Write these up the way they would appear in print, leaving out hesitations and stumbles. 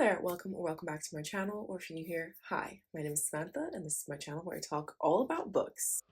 there, welcome or welcome back to my channel, or if you're new here, hi, my name is Samantha and this is my channel where I talk all about books.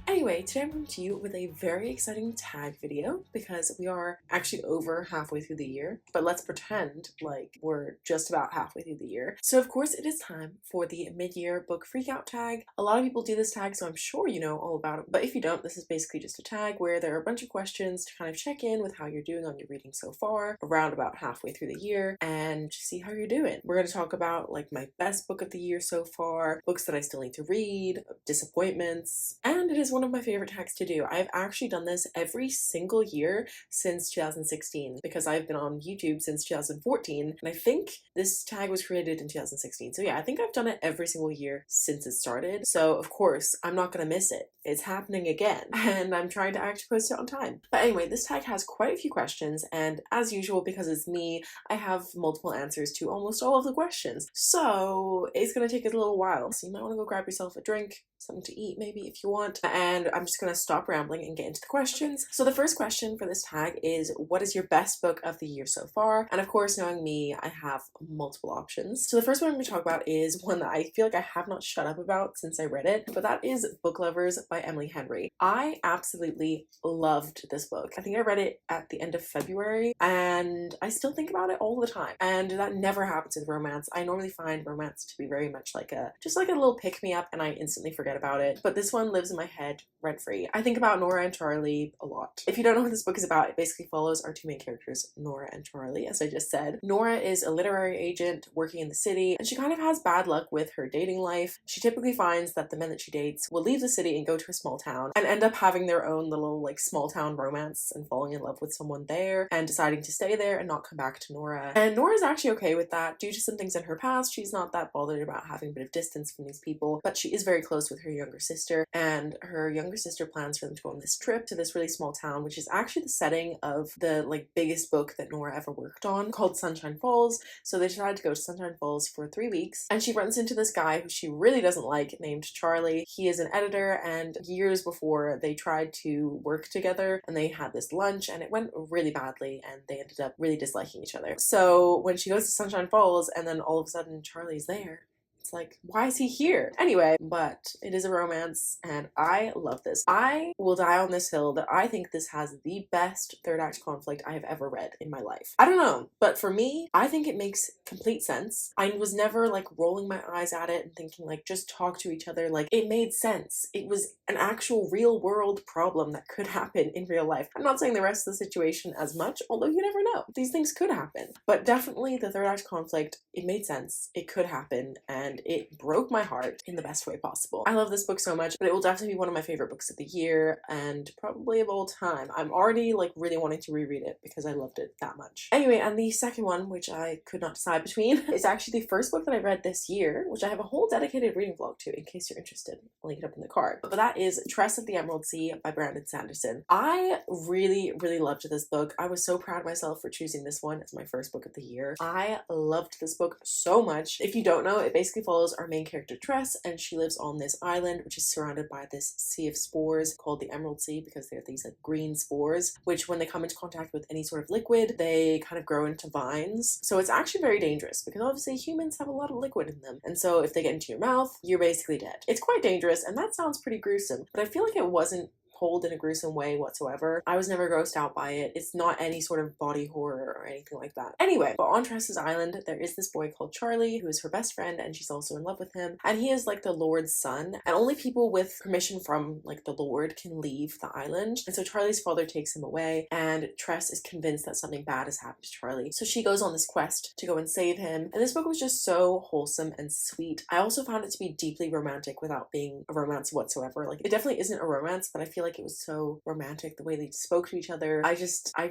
Anyway, today I'm coming to you with a very exciting tag video because we are actually over halfway through the year, but let's pretend like we're just about halfway through the year. So of course it is time for the mid-year book freakout tag. A lot of people do this tag, so I'm sure you know all about it, but if you don't, this is basically just a tag where there are a bunch of questions to kind of check in with how you're doing on your reading so far, around about halfway through the year, and see how you're doing. We're going to talk about like my best book of the year so far, books that I still need to read, disappointments, and it is one of my favorite tags to do. I've actually done this every single year since 2016 because I've been on YouTube since 2014, and I think this tag was created in 2016. So yeah, I think I've done it every single year since it started. So of course, I'm not gonna miss it. It's happening again, and I'm trying to actually post it on time. But anyway, this tag has quite a few questions, and as usual, because it's me, I have multiple answers to almost all of the questions. So it's gonna take a little while. So you might want to go grab yourself a drink, something to eat maybe if you want, and I'm just gonna stop rambling and get into the questions. So the first question for this tag is, what is your best book of the year so far? And of course, knowing me, I have multiple options. So the first one I'm gonna talk about is one that I feel like I have not shut up about since I read it, but that is Book Lovers by Emily Henry. I absolutely loved this book. I think I read it at the end of February, and I still think about it all the time, and that never happens with romance. I normally find romance to be very much like just like a little pick-me-up, and I instantly forget about it, but this one lives in my head rent-free. I think about Nora and Charlie a lot. If you don't know what this book is about, it basically follows our two main characters, Nora and Charlie, as I just said. Nora is a literary agent working in the city, and she kind of has bad luck with her dating life. She typically finds that the men that she dates will leave the city and go to a small town and end up having their own little like small town romance and falling in love with someone there and deciding to stay there and not come back to Nora. And Nora's actually okay with that due to some things in her past. She's not that bothered about having a bit of distance from these people, but she is very close with her younger sister, and her younger sister plans for them to go on this trip to this really small town, which is actually the setting of the like biggest book that Nora ever worked on, called Sunshine Falls. So they decided to go to Sunshine Falls for 3 weeks, and she runs into this guy who she really doesn't like named Charlie. He is an editor, and years before they tried to work together and they had this lunch and it went really badly and they ended up really disliking each other. So when she goes to Sunshine Falls and then all of a sudden Charlie's there, it's like, why is he here? Anyway, but it is a romance and I love this. I will die on this hill that I think this has the best third act conflict I have ever read in my life. I don't know, but for me, I think it makes complete sense. I was never like rolling my eyes at it and thinking like, just talk to each other. Like, it made sense. It was an actual real world problem that could happen in real life. I'm not saying the rest of the situation as much, although you never know. These things could happen. But definitely the third act conflict, it made sense. It could happen, and it broke my heart in the best way possible. I love this book so much, but it will definitely be one of my favorite books of the year and probably of all time. I'm already like really wanting to reread it because I loved it that much. Anyway, and the second one, which I could not decide between, is actually the first book that I read this year, which I have a whole dedicated reading vlog to in case you're interested. I'll link it up in the card. But that is Tress of the Emerald Sea by Brandon Sanderson. I really, really loved this book. I was so proud of myself for choosing this one as my first book of the year. I loved this book so much. If you don't know, it basically follows our main character Tress, and she lives on this island which is surrounded by this sea of spores called the Emerald Sea because they're these like green spores which when they come into contact with any sort of liquid they kind of grow into vines. So it's actually very dangerous because obviously humans have a lot of liquid in them, and so if they get into your mouth you're basically dead. It's quite dangerous, and that sounds pretty gruesome, but I feel like it wasn't told in a gruesome way whatsoever. I was never grossed out by it. It's not any sort of body horror or anything like that. Anyway, but on Tress's island, there is this boy called Charlie who is her best friend, and she's also in love with him. And he is like the Lord's son, and only people with permission from like the Lord can leave the island. And so Charlie's father takes him away, and Tress is convinced that something bad has happened to Charlie. So she goes on this quest to go and save him. And this book was just so wholesome and sweet. I also found it to be deeply romantic without being a romance whatsoever. Like, it definitely isn't a romance, but I feel like it was so romantic the way they spoke to each other. I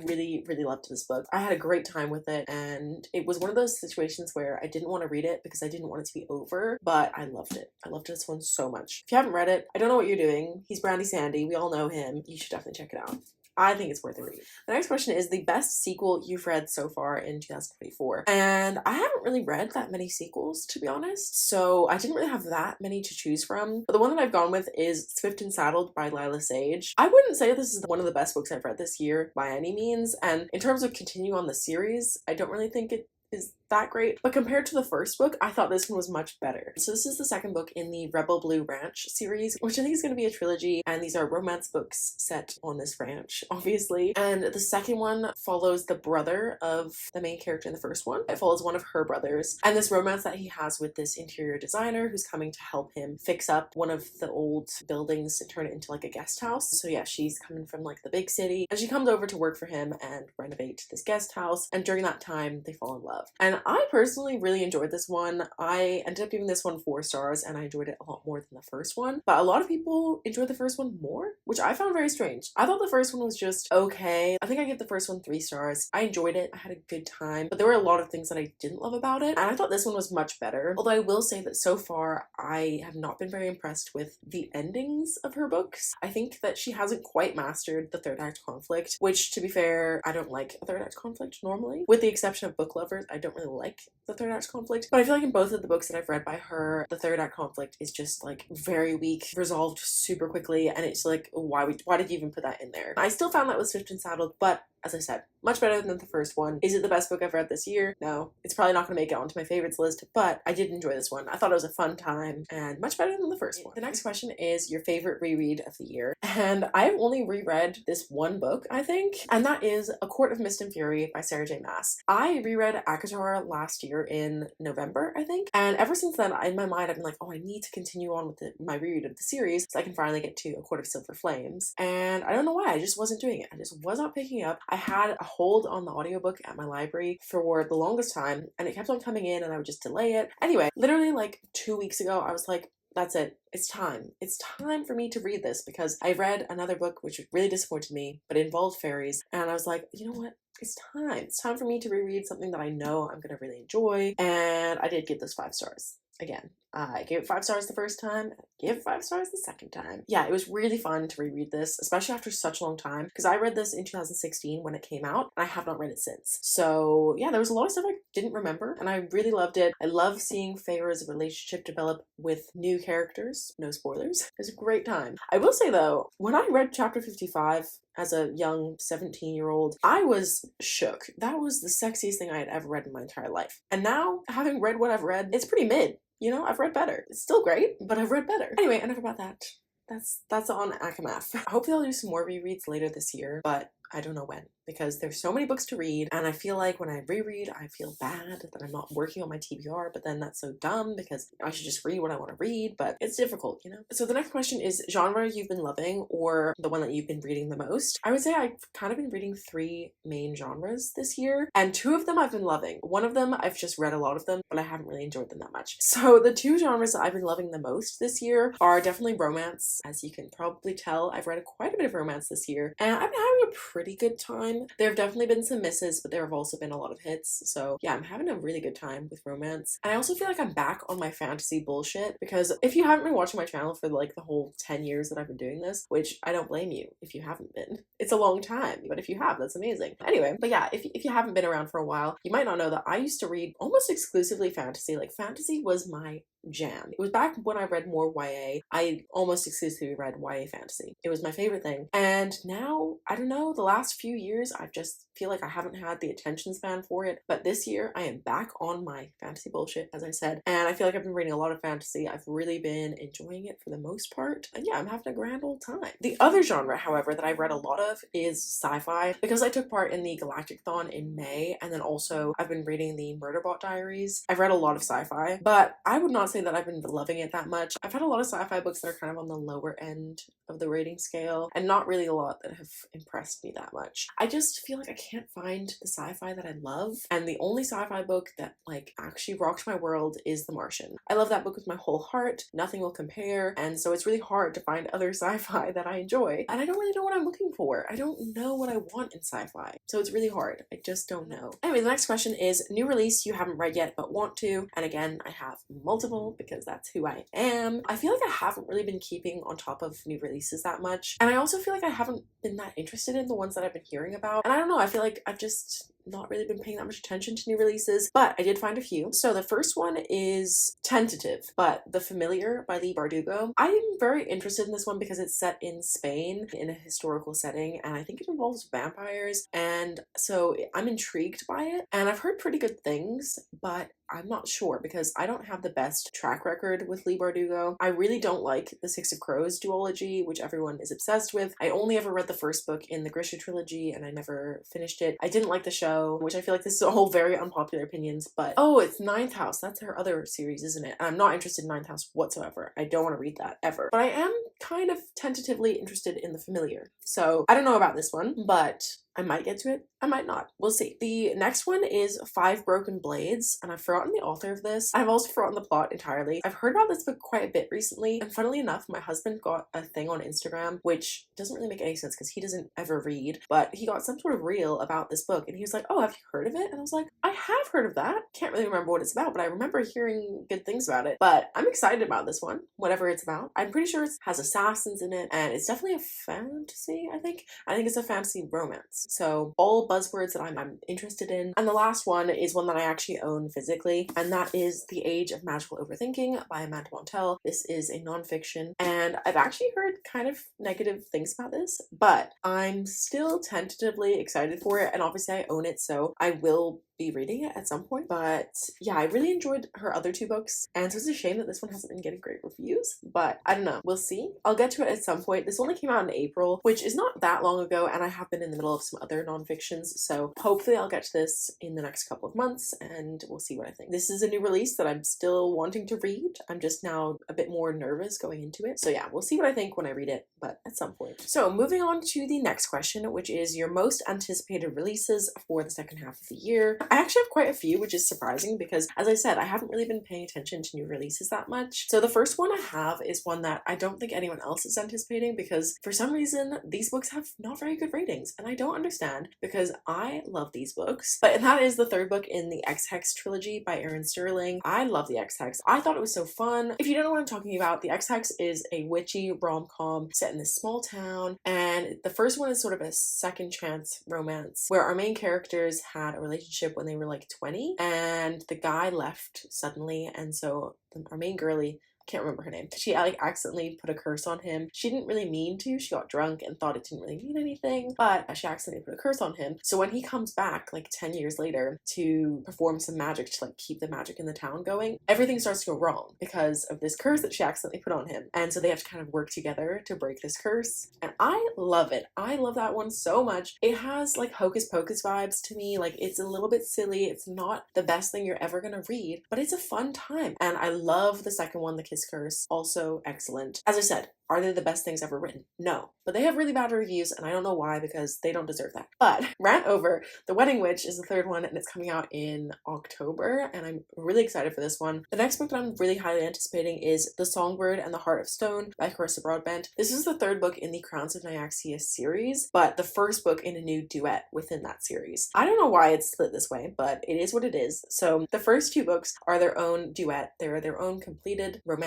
really, really loved this book. I had a great time with it, and it was one of those situations where I didn't want to read it because I didn't want it to be over, but I loved it. I loved this one so much. If you haven't read it, I don't know what you're doing. He's Brandy Sandy. We all know him. You should definitely check it out. I think it's worth a read. The next question is the best sequel you've read so far in 2024. And I haven't really read that many sequels, to be honest, so I didn't really have that many to choose from. But the one that I've gone with is Swift and Saddled by Lila Sage. I wouldn't say this is one of the best books I've read this year by any means, and in terms of continuing on the series, I don't really think it is that great, but compared to the first book, I thought this one was much better. So this is the second book in the Rebel Blue Ranch series, which I think is going to be a trilogy, and these are romance books set on this ranch, obviously. And the second one follows the brother of the main character in the first one. It follows one of her brothers, and this romance that he has with this interior designer who's coming to help him fix up one of the old buildings and turn it into like a guest house. So yeah, she's coming from like the big city, and she comes over to work for him and renovate this guest house, and during that time, they fall in love. And I personally really enjoyed this one. I ended up giving this one 4 stars, and I enjoyed it a lot more than the first one. But a lot of people enjoyed the first one more, which I found very strange. I thought the first one was just okay. I think I gave the first one 3 stars. I enjoyed it. I had a good time. But there were a lot of things that I didn't love about it. And I thought this one was much better. Although I will say that so far, I have not been very impressed with the endings of her books. I think that she hasn't quite mastered the third act conflict, which, to be fair, I don't like a third act conflict normally. With the exception of Book Lovers, I don't really like the third act conflict, but I feel like in both of the books that I've read by her, the third act conflict is just like very weak, resolved super quickly, and it's like, why did you even put that in there? I still found that with Swift and Saddled, but as I said, much better than the first one. Is it the best book I've read this year? No. It's probably not going to make it onto my favorites list, but I did enjoy this one. I thought it was a fun time and much better than the first one. The next question is your favorite reread of the year. And I've only reread this one book, I think, and that is A Court of Mist and Fury by Sarah J. Maas. I reread ACOTAR last year in November, I think, and ever since then, in my mind, I've been like, oh, I need to continue on with my reread of the series so I can finally get to A Court of Silver Flames. And I don't know why, I just wasn't doing it. I just was not picking it up. I had a hold on the audiobook at my library for the longest time, and it kept on coming in and I would just delay it. Anyway, literally like 2 weeks ago, I was like, that's it. It's time. It's time for me to read this because I read another book which really disappointed me, but it involved fairies, and I was like, you know what? It's time. It's time for me to reread something that I know I'm going to really enjoy, and I did give this 5 stars. Again, I gave it 5 stars the first time, I gave it 5 stars the second time. Yeah, it was really fun to reread this, especially after such a long time, because I read this in 2016 when it came out, and I have not read it since. So yeah, there was a lot of stuff I didn't remember, and I really loved it. I love seeing Feyre's relationship develop with new characters. No spoilers. It was a great time. I will say though, when I read chapter 55, as a young 17-year-old, I was shook. That was the sexiest thing I had ever read in my entire life. And now, having read what I've read, it's pretty mid. You know, I've read better. It's still great, but I've read better. Anyway, enough about that. That's on ACOMAF. Hopefully I'll do some more rereads later this year, but I don't know when, because there's so many books to read, and I feel like when I reread, I feel bad that I'm not working on my TBR, but then that's so dumb because I should just read what I want to read, but it's difficult, you know? So the next question is genre you've been loving, or the one that you've been reading the most. I would say I've kind of been reading 3 main genres this year, and 2 of them I've been loving. One of them, I've just read a lot of them, but I haven't really enjoyed them that much. So the 2 genres that I've been loving the most this year are definitely romance. As you can probably tell, I've read quite a bit of romance this year, and I've been having a pretty good time. There have definitely been some misses, but there have also been a lot of hits. So yeah, I'm having a really good time with romance. And I also feel like I'm back on my fantasy bullshit, because if you haven't been watching my channel for like the whole 10 years that I've been doing this, which I don't blame you if you haven't been. It's a long time, but if you have, that's amazing. Anyway, but yeah, if you haven't been around for a while, you might not know that I used to read almost exclusively fantasy. Like, fantasy was my jam. It was back when I read more YA. I almost exclusively read YA fantasy. It was my favorite thing. And now, I don't know, the last few years, I just feel like I haven't had the attention span for it. But this year, I am back on my fantasy bullshit, as I said. And I feel like I've been reading a lot of fantasy. I've really been enjoying it for the most part. And yeah, I'm having a grand old time. The other genre, however, that I've read a lot of is sci-fi, because I took part in the Galactic-thon in May, and then also I've been reading the Murderbot Diaries. I've read a lot of sci-fi, but I would not say that I've been loving it that much. I've had a lot of sci-fi books that are kind of on the lower end of the rating scale, and not really a lot that have impressed me that much. I just feel like I can't find the sci-fi that I love, and the only sci-fi book that like actually rocked my world is The Martian. I love that book with my whole heart. Nothing will compare, and so it's really hard to find other sci-fi that I enjoy, and I don't really know what I'm looking for. I don't know what I want in sci-fi, so it's really hard. I just don't know. Anyway, the next question is new release you haven't read yet but want to, and again, I have multiple channel because that's who I am. I feel like I haven't really been keeping on top of new releases that much, and I also feel like I haven't been that interested in the ones that I've been hearing about, and I don't know, I feel like I've just not really been paying that much attention to new releases, but I did find a few. So the first one is tentative, but The Familiar by Leigh Bardugo. I'm very interested in this one because it's set in Spain in a historical setting, and I think it involves vampires, and so I'm intrigued by it, and I've heard pretty good things, but I'm not sure because I don't have the best track record with Leigh Bardugo. I really don't like the Six of Crows duology, which everyone is obsessed with. I only ever read the first book in the Grisha trilogy and I never finished it. I didn't like the show, which I feel like this is all very unpopular opinions, but oh, it's Ninth House. That's her other series, isn't it? And I'm not interested in Ninth House whatsoever. I don't want to read that ever. But I am kind of tentatively interested in The Familiar. So I don't know about this one, but I might get to it, I might not. We'll see. The next one is Five Broken Blades, and I've forgotten the author of this. I've also forgotten the plot entirely. I've heard about this book quite a bit recently, and funnily enough, my husband got a thing on Instagram, which doesn't really make any sense because he doesn't ever read, but he got some sort of reel about this book, and he was like, oh, have you heard of it? And I was like, I have heard of that. Can't really remember what it's about, but I remember hearing good things about it. But I'm excited about this one, whatever it's about. I'm pretty sure it has assassins in it, and it's definitely a fantasy, I think. I think it's a fantasy romance. So all buzzwords that I'm interested in. And the last one is one that I actually own physically, and that is The Age of Magical Overthinking by Amanda Montell. This is a nonfiction, and I've actually heard kind of negative things about this, but I'm still tentatively excited for it, and obviously I own it, so I will be reading it at some point. But yeah, I really enjoyed her other two books, and so it's a shame that this one hasn't been getting great reviews, but I don't know, we'll see. I'll get to it at some point. This only came out in April, which is not that long ago, and I have been in the middle of some other nonfictions, so hopefully I'll get to this in the next couple of months and we'll see what I think. This is a new release that I'm still wanting to read. I'm just now a bit more nervous going into it, so yeah, we'll see what I think when I read it, but at some point. So moving on to the next question, which is your most anticipated releases for the second half of the year. I actually have quite a few, which is surprising because, as I said, I haven't really been paying attention to new releases that much. So the first one I have is one that I don't think anyone else is anticipating because for some reason these books have not very good ratings, and I don't understand because I love these books. But that is the third book in the X-Hex trilogy by Erin Sterling. I love the X-Hex. I thought it was so fun. If you don't know what I'm talking about, the X-Hex is a witchy rom-com set in this small town, and the first one is sort of a second chance romance where our main characters had a relationship when they were like 20, and the guy left suddenly, and so our main girlie, can't remember her name, she like accidentally put a curse on him. She didn't really mean to. She got drunk and thought it didn't really mean anything, but she accidentally put a curse on him. So when he comes back like 10 years later to perform some magic to like keep the magic in the town going, everything starts to go wrong because of this curse that she accidentally put on him, and so they have to kind of work together to break this curse, and I love it. I love that one so much. It has like Hocus Pocus vibes to me. Like, it's a little bit silly. It's not the best thing you're ever gonna read, but it's a fun time, and I love the second one, The Kiss Curse. Also excellent. As I said, are they the best things ever written? No. But they have really bad reviews, and I don't know why because they don't deserve that. But rant over. The Wedding Witch is the third one, and it's coming out in October, and I'm really excited for this one. The next book that I'm really highly anticipating is The Songbird and the Heart of Stone by Carissa Broadbent. This is the third book in the Crowns of Nyaxia series, but the first book in a new duet within that series. I don't know why it's split this way, but it is what it is. So the first two books are their own duet. They're their own completed romantic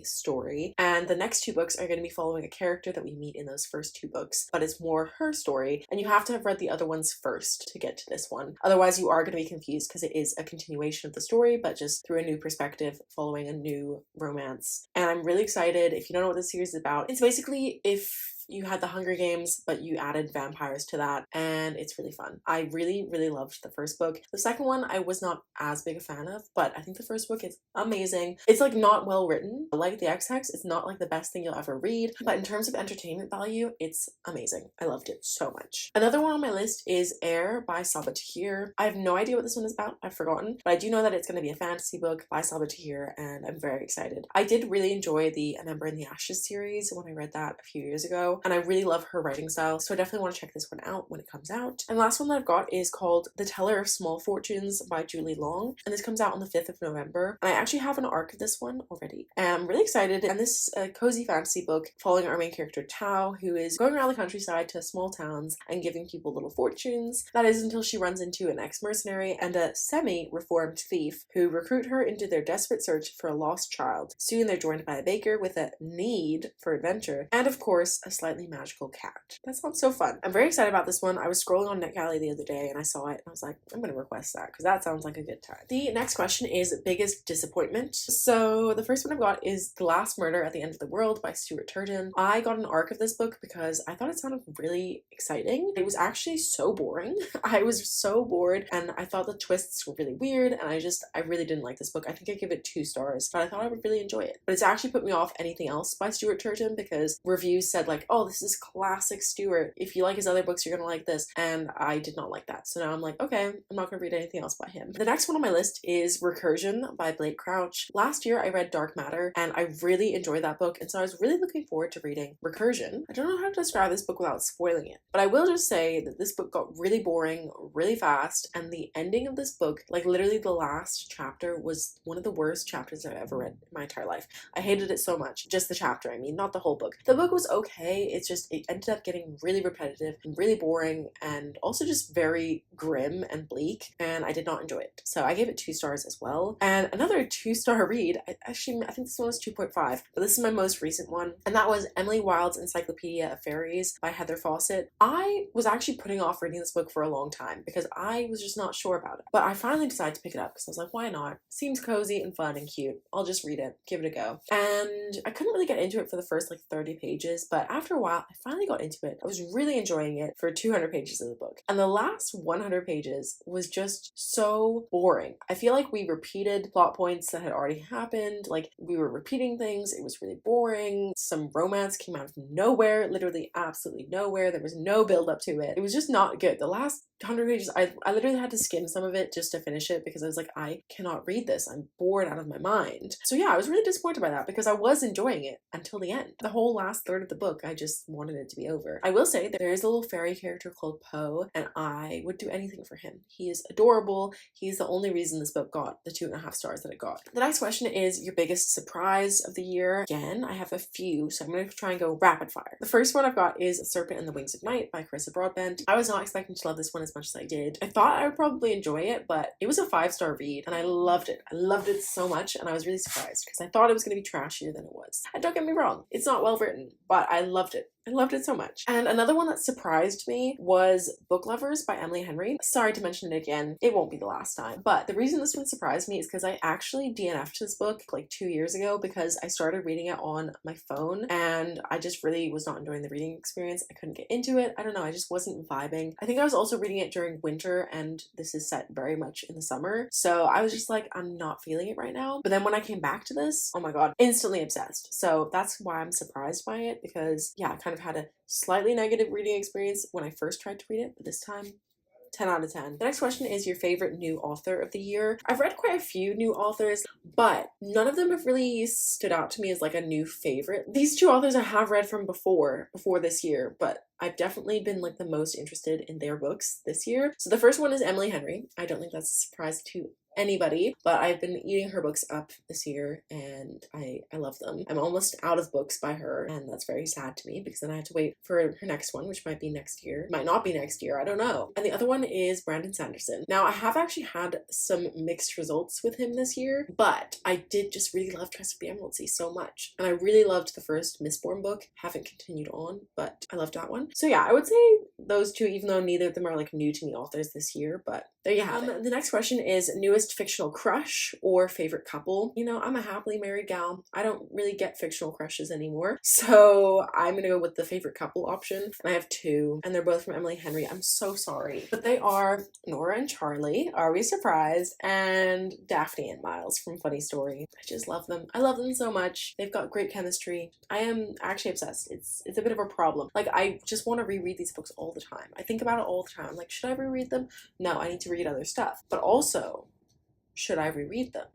story, and the next two books are going to be following a character that we meet in those first two books, but it's more her story, and you have to have read the other ones first to get to this one. Otherwise you are going to be confused because it is a continuation of the story, but just through a new perspective following a new romance. And I'm really excited. If you don't know what this series is about, it's basically if you had the Hunger Games, but you added vampires to that, and it's really fun. I really, really loved the first book. The second one I was not as big a fan of, but I think the first book is amazing. It's like not well written. Like the X-Hex, it's not like the best thing you'll ever read, but in terms of entertainment value, it's amazing. I loved it so much. Another one on my list is Air by Sabaa Tahir. I have no idea what this one is about. I've forgotten, but I do know that it's going to be a fantasy book by Sabaa Tahir, and I'm very excited. I did really enjoy the An Ember in the Ashes series when I read that a few years ago, show, and I really love her writing style, so I definitely want to check this one out when it comes out. And the last one that I've got is called The Teller of Small Fortunes by Julie Long, and this comes out on the 5th of November, and I actually have an arc of this one already, and I'm really excited. And this is a cozy fantasy book following our main character Tao, who is going around the countryside to small towns and giving people little fortunes. That is until she runs into an ex-mercenary and a semi-reformed thief who recruit her into their desperate search for a lost child. Soon they're joined by a baker with a need for adventure, and of course a slightly magical cat. That sounds so fun. I'm very excited about this one. I was scrolling on NetGalley the other day and I saw it and I was like, I'm gonna request that because that sounds like a good time. The next question is biggest disappointment. So the first one I've got is The Last Murder at the End of the World by Stuart Turton. I got an arc of this book because I thought it sounded really exciting. It was actually so boring. I was so bored and I thought the twists were really weird, and I really didn't like this book. I think I give it 2 stars, but I thought I would really enjoy it. But it's actually put me off anything else by Stuart Turton because reviews said like, oh, this is classic Stuart. If you like his other books, you're gonna like this. And I did not like that. So now I'm like, okay, I'm not gonna read anything else by him. The next one on my list is Recursion by Blake Crouch. Last year I read Dark Matter and I really enjoyed that book, and so I was really looking forward to reading Recursion. I don't know how to describe this book without spoiling it, but I will just say that this book got really boring really fast, and the ending of this book, like literally the last chapter, was one of the worst chapters I've ever read in my entire life. I hated it so much. Just the chapter, I mean, not the whole book. The book was okay, it's just it ended up getting really repetitive and really boring, and also just very grim and bleak, and I did not enjoy it. So I gave it 2 stars as well. And another 2-star read, I think this one was 2.5, but this is my most recent one, and that was Emily Wilde's Encyclopedia of Fairies by Heather Fawcett. I was actually putting off reading this book for a long time because I was just not sure about it, but I finally decided to pick it up because I was like, why not? Seems cozy and fun and cute. I'll just read it, give it a go. And I couldn't really get into it for the first like 30 pages, but after a while I finally got into it. I was really enjoying it for 200 pages of the book, and the last 100 pages was just so boring. I feel like we repeated plot points that had already happened, like we were repeating things. It was really boring. Some romance came out of nowhere, literally absolutely nowhere. There was no build up to it. It was just not good. The last 100 pages, I literally had to skim some of it just to finish it because I was like, I cannot read this. I'm bored out of my mind. So yeah, I was really disappointed by that because I was enjoying it until the end. The whole last third of the book, I just wanted it to be over. I will say that there is a little fairy character called Poe, and I would do anything for him. He is adorable. He's the only reason this book got the 2.5 stars that it got. The next question is your biggest surprise of the year. Again, I have a few, so I'm going to try and go rapid fire. The first one I've got is A Serpent and the Wings of Night by Carissa Broadbent. I was not expecting to love this one as much as I did. I thought I would probably enjoy it, but it was a 5-star read and I loved it. I loved it so much, and I was really surprised because I thought it was going to be trashier than it was. And don't get me wrong, it's not well written, but I loved it. I loved it so much. And another one that surprised me was Book Lovers by Emily Henry. Sorry to mention it again, it won't be the last time. But the reason this one surprised me is because I actually DNF'd this book like 2 years ago because I started reading it on my phone and I just really was not enjoying the reading experience. I couldn't get into it. I don't know, I just wasn't vibing. I think I was also reading it during winter, and this is set very much in the summer. So I was just like, I'm not feeling it right now. But then when I came back to this, oh my god, instantly obsessed. So that's why I'm surprised by it, because yeah, I kind of had a slightly negative reading experience when I first tried to read it, but this time 10 out of 10. The next question is your favorite new author of the year. I've read quite a few new authors, but none of them have really stood out to me as like a new favorite. These 2 authors I have read from before this year, but I've definitely been like the most interested in their books this year. So the first one is Emily Henry. I don't think that's a surprise to anybody, but I've been eating her books up this year and I love them. I'm almost out of books by her, and that's very sad to me because then I have to wait for her next one, which might be next year, might not be next year, I don't know. And the other one is Brandon Sanderson. Now I have actually had some mixed results with him this year, but I did just really love Trust of the Emerald Sea so much, and I really loved the first Mistborn book. Haven't continued on, but I loved that one. So yeah, I would say those 2, even though neither of them are like new to me authors this year, but there you have it. The next question is newest fictional crush or favorite couple. You know, I'm a happily married gal. I don't really get fictional crushes anymore, so I'm gonna go with the favorite couple option, and I have 2, and they're both from Emily Henry. I'm so sorry, but they are Nora and Charlie, Are We Surprised, and Daphne and Miles from Funny Story. I just love them. I love them so much. They've got great chemistry. I am actually obsessed. It's a bit of a problem. Like, I just want to reread these books all the time. I think about it all the time. I'm like, should I reread them? No, I need to read other stuff. But also, should I reread them?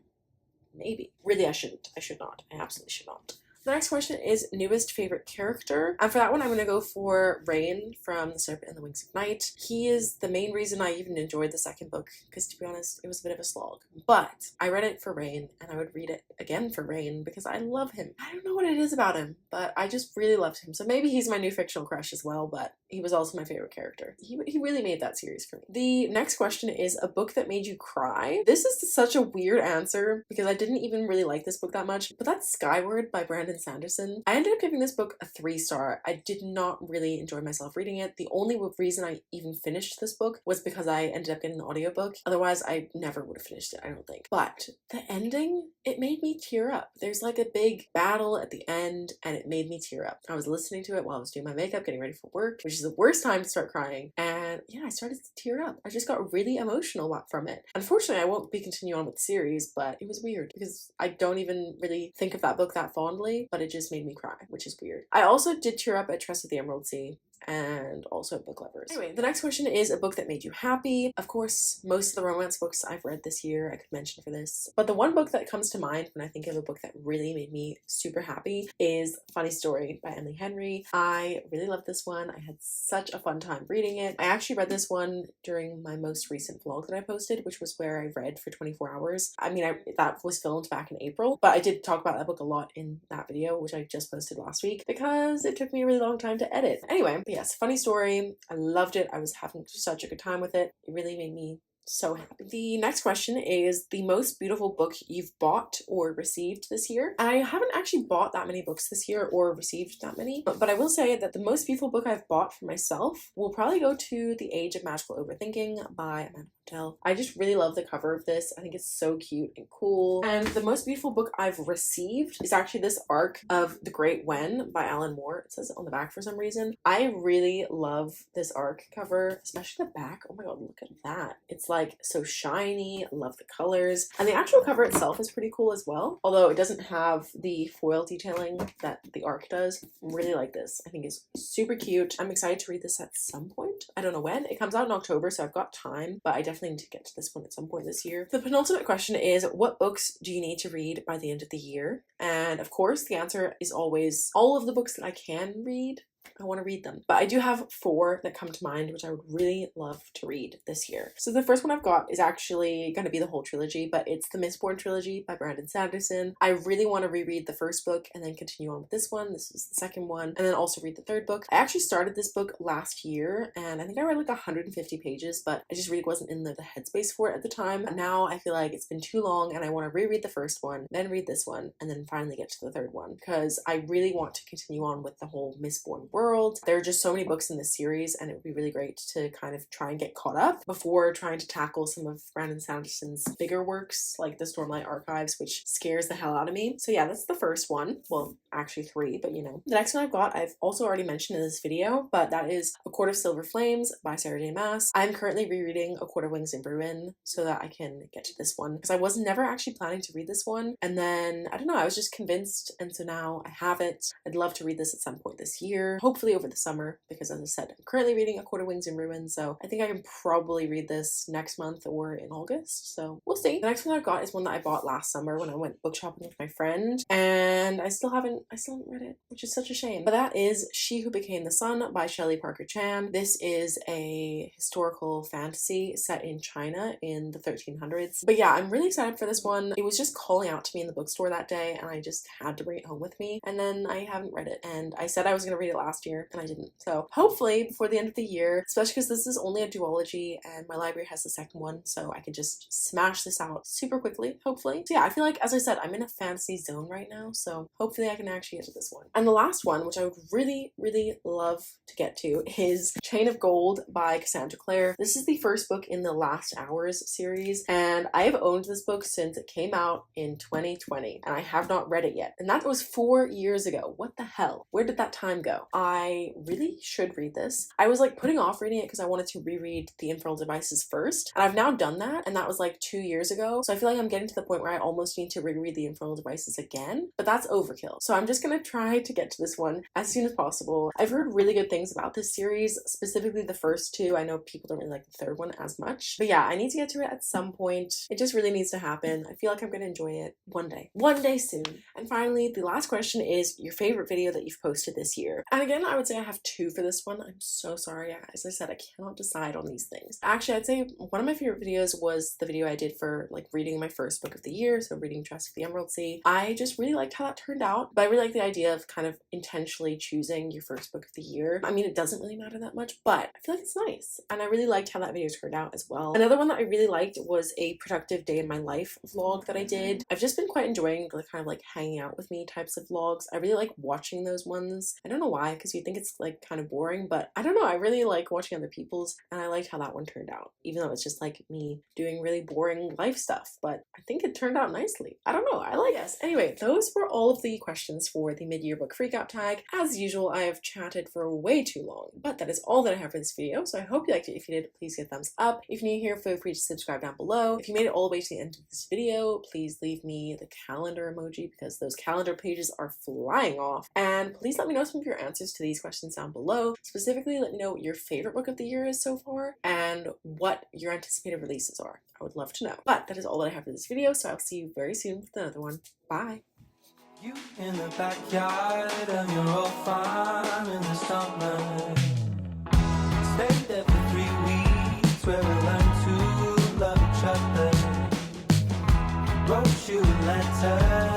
Maybe. Really, I shouldn't. I should not. I absolutely should not. The next question is newest favorite character. And for that one, I'm going to go for Rain from The Serpent and the Wings of Night. He is the main reason I even enjoyed the second book, because to be honest, it was a bit of a slog. But I read it for Rain, and I would read it again for Rain because I love him. I don't know what it is about him, but I just really loved him. So maybe he's my new fictional crush as well, but he was also my favorite character. He really made that series for me. The next question is a book that made you cry. This is such a weird answer because I didn't even really like this book that much, but that's Skyward by Brandon Sanderson. I ended up giving this book a 3-star. I did not really enjoy myself reading it. The only reason I even finished this book was because I ended up getting an audiobook. Otherwise, I never would have finished it, I don't think. But the ending, it made me tear up. There's like a big battle at the end and it made me tear up. I was listening to it while I was doing my makeup, getting ready for work, which is the worst time to start crying. And yeah, I started to tear up. I just got really emotional from it. Unfortunately, I won't be continuing on with the series, but it was weird because I don't even really think of that book that fondly, but it just made me cry, which is weird. I also did tear up at Trust of the Emerald Sea and also Book Lovers. Anyway, the next question is a book that made you happy. Of course, most of the romance books I've read this year I could mention for this, but the one book that comes to mind when I think of a book that really made me super happy is Funny Story by Emily Henry. I really loved this one. I had such a fun time reading it. I actually read this one during my most recent vlog that I posted, which was where I read for 24 hours. I mean, that was filmed back in April, but I did talk about that book a lot in that video, which I just posted last week because it took me a really long time to edit. Anyway, yes, Funny Story. I loved it. I was having such a good time with it. It really made me so happy. The next question is the most beautiful book you've bought or received this year. I haven't actually bought that many books this year or received that many, but I will say that the most beautiful book I've bought for myself will probably go to The Age of Magical Overthinking by Amanda Patel. I just really love the cover of this. I think it's so cute and cool. And the most beautiful book I've received is actually this arc of The Great When by Alan Moore. It says it on the back for some reason. I really love this arc cover, especially the back. Oh my god, look at that. It's like so shiny. I love the colors, and the actual cover itself is pretty cool as well, although it doesn't have the foil detailing that the arc does. I really like this. I think it's super cute. I'm excited to read this at some point. I don't know when. It comes out in October, so I've got time, but I definitely need to get to this one at some point this year. The penultimate question is, what books do you need to read by the end of the year? And of course the answer is always all of the books that I can read. I want to read them. But I do have 4 that come to mind, which I would really love to read this year. So the first one I've got is actually going to be the whole trilogy, but it's the Mistborn trilogy by Brandon Sanderson. I really want to reread the first book and then continue on with this one. This is the second one, and then also read the third book. I actually started this book last year, and I think I read like 150 pages, but I just really wasn't in the headspace for it at the time. Now I feel like it's been too long, and I want to reread the first one, then read this one, and then finally get to the third one, because I really want to continue on with the whole Mistborn world. There are just so many books in this series, and it would be really great to kind of try and get caught up before trying to tackle some of Brandon Sanderson's bigger works like the Stormlight Archives, which scares the hell out of me. So yeah, that's the first one. Well, actually 3, but you know. The next one I've got, I've also already mentioned in this video, but that is A Court of Silver Flames by Sarah J Maas. I'm currently rereading A Court of Wings in Bruin so that I can get to this one, because I was never actually planning to read this one, and then I don't know, I was just convinced, and so now I have it. I'd love to read this at some point this year, hopefully over the summer, because as I said, I'm currently reading A Court of Wings in Ruin, so I think I can probably read this next month or in August, so we'll see. The next one I've got is one that I bought last summer when I went book shopping with my friend, and I still haven't read it, which is such a shame. But that is She Who Became the Sun by Shelley Parker Chan. This is a historical fantasy set in China in the 1300s. But yeah, I'm really excited for this one. It was just calling out to me in the bookstore that day, and I just had to bring it home with me, and then I haven't read it, and I said I was going to read it last year, and I didn't. So hopefully before the end of the year, especially because this is only a duology and my library has the second one, so I can just smash this out super quickly, hopefully. So yeah, I feel like, as I said, I'm in a fantasy zone right now, so hopefully I can actually get to this one. And the last one, which I would really, really love to get to, is Chain of Gold by Cassandra Clare. This is the first book in the Last Hours series, and I have owned this book since it came out in 2020, and I have not read it yet. And that was 4 years ago. What the hell? Where did that time go? I really should read this. I was like putting off reading it because I wanted to reread The Infernal Devices first, and I've now done that, and that was like 2 years ago. So I feel like I'm getting to the point where I almost need to reread The Infernal Devices again, but that's overkill. So I'm just gonna try to get to this one as soon as possible. I've heard really good things about this series, specifically the first two. I know people don't really like the third one as much, but yeah, I need to get to it at some point. It just really needs to happen. I feel like I'm gonna enjoy it one day soon. And finally, the last question is your favorite video that you've posted this year. And again, I would say I have two for this one. I'm so sorry. As I said, I cannot decide on these things. Actually, I'd say one of my favorite videos was the video I did for like reading my first book of the year, so reading Jurassic the Emerald Sea. I just really liked how that turned out, but I really like the idea of kind of intentionally choosing your first book of the year. I mean, it doesn't really matter that much, but I feel like it's nice, and I really liked how that video turned out as well. Another one that I really liked was a productive day in my life vlog that I did. I've just been quite enjoying the kind of like hanging out with me types of vlogs. I really like watching those ones. I don't know why, because you think it's like kind of boring, but I don't know, I really like watching other people's, and I liked how that one turned out, even though it's just like me doing really boring life stuff, but I think it turned out nicely. I don't know, I like it. Anyway, those were all of the questions for the mid-year book freakout tag. As usual, I have chatted for way too long, but that is all that I have for this video, so I hope you liked it. If you did, please give a thumbs up. If you're new here, feel free to subscribe down below. If you made it all the way to the end of this video, please leave me the calendar emoji because those calendar pages are flying off. And please let me know some of your answers to these questions down below. Specifically, let me know what your favorite book of the year is so far and what your anticipated releases are. I would love to know. But that is all that I have for this video, so I'll see you very soon with another one. Bye! You in the backyard and you're all fine in the summer. Stay there for 3 weeks where we learn to love each other. Wrote you a letter.